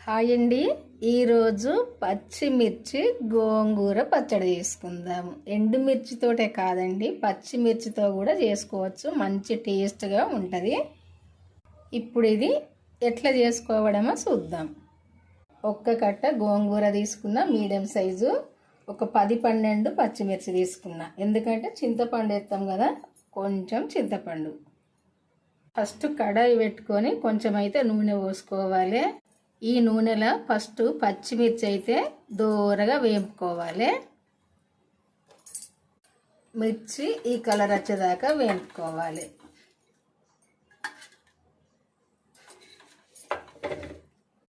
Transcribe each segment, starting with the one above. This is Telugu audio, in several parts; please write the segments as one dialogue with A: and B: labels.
A: హాయ్ అండి. ఈరోజు పచ్చిమిర్చి గోంగూర పచ్చడి చేసుకుందాము. ఎండుమిర్చితోటే కాదండి, పచ్చిమిర్చితో కూడా చేసుకోవచ్చు. మంచి టేస్ట్గా ఉంటుంది. ఇప్పుడు ఇది ఎట్లా చేసుకోవడమో చూద్దాం. ఒక్క కట్ట గోంగూర తీసుకున్న, మీడియం సైజు. ఒక 10-12 పచ్చిమిర్చి తీసుకున్నా, ఎందుకంటే చింతపండు వేస్తాం కదా, కొంచెం చింతపండు. ఫస్ట్ కడాయి పెట్టుకొని కొంచెం అయితే నూనె పోసుకోవాలి. ఈ నూనెలో ఫస్ట్ పచ్చిమిర్చి అయితే దూరగా వేపుకోవాలి. మిర్చి ఈ కలర్ వచ్చేదాకా వేపుకోవాలి.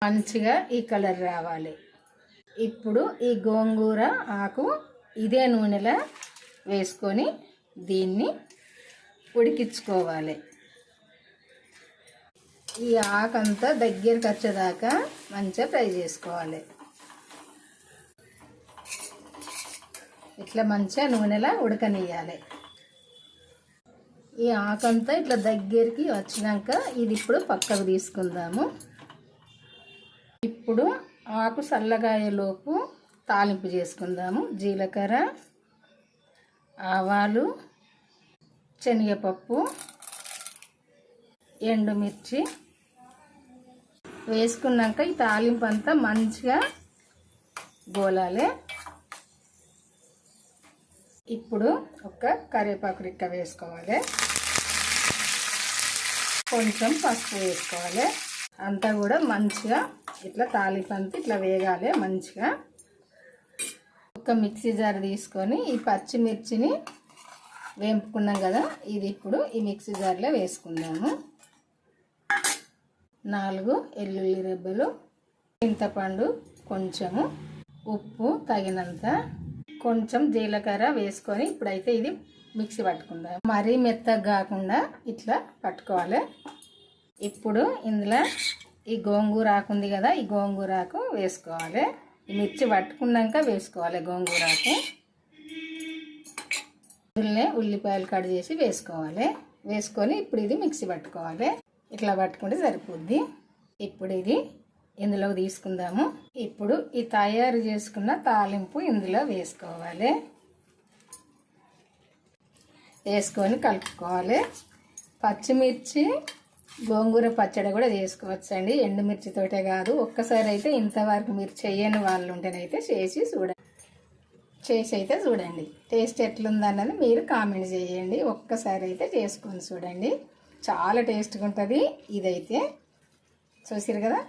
A: మంచిగా ఈ కలర్ రావాలి. ఇప్పుడు ఈ గోంగూర ఆకు ఇదే నూనెలో వేసుకొని దీన్ని ఉడికించుకోవాలి. ఈ ఆకంతా దగ్గరికి వచ్చేదాకా మంచిగా ఫ్రై చేసుకోవాలి. ఇట్లా మంచిగా నూనెలా ఉడకనియాలి. ఈ ఆకంతా ఇట్లా దగ్గరికి వచ్చినాక ఇది ఇప్పుడు పక్కకు తీసుకుందాము. ఇప్పుడు ఆకు చల్లగాయలోపు తాలింపు చేసుకుందాము. జీలకర్ర, ఆవాలు, శనగపప్పు, ఎండుమిర్చి వేసుకున్నాక ఈ తాలింపు అంతా మంచిగా గోలాలి. ఇప్పుడు ఒక కరివేపాకు రిక్క వేసుకోవాలి. కొంచెం పసుపు వేసుకోవాలి. అంతా కూడా మంచిగా ఇట్లా తాలింపు అంతా ఇట్లా వేగాలి మంచిగా. ఒక మిక్సీ జార్ తీసుకొని ఈ పచ్చిమిర్చిని వేపుకున్నాం కదా, ఇది ఇప్పుడు ఈ మిక్సీ జార్లో వేసుకుందాము. 4 వెల్లుల్లి రెబ్బలు, చింతపండు కొంచెము, ఉప్పు తగినంత, కొంచెం జీలకర్ర వేసుకొని ఇప్పుడైతే ఇది మిక్సీ పట్టుకుందాం. మరీ మెత్తగా కాకుండా ఇట్లా పట్టుకోవాలి. ఇప్పుడు ఇందులో ఈ గోంగూర ఆకు ఉంది కదా, ఈ గోంగూర ఆకు వేసుకోవాలి. ఈ మిర్చి పట్టుకున్నాక వేసుకోవాలి గోంగూర ఆకు. ఇందులోనే ఉల్లిపాయలు కట్ చేసి వేసుకోవాలి. వేసుకొని ఇప్పుడు ఇది మిక్సీ పట్టుకోవాలి. ఇట్లా పట్టుకుంటే సరిపోద్ది. ఇప్పుడు ఇది ఇందులో తీసుకుందాము. ఇప్పుడు ఈ తయారు చేసుకున్న తాలింపు ఇందులో వేసుకోవాలి. వేసుకొని కలుపుకోవాలి. పచ్చిమిర్చి గోంగూర పచ్చడి కూడా చేసుకోవచ్చండి, ఎండుమిర్చితోటే కాదు. ఒక్కసారి అయితే ఇంతవరకు మీరు చేయని వాళ్ళు ఉంటేనైతే చేసి అయితే చూడండి. టేస్ట్ ఎట్లుందన్నది మీరు కామెంట్ చేయండి. ఒక్కసారి అయితే చేసుకొని చూడండి, చాలా టేస్ట్గా ఉంటుంది. ఇదైతే చూసారు కదా.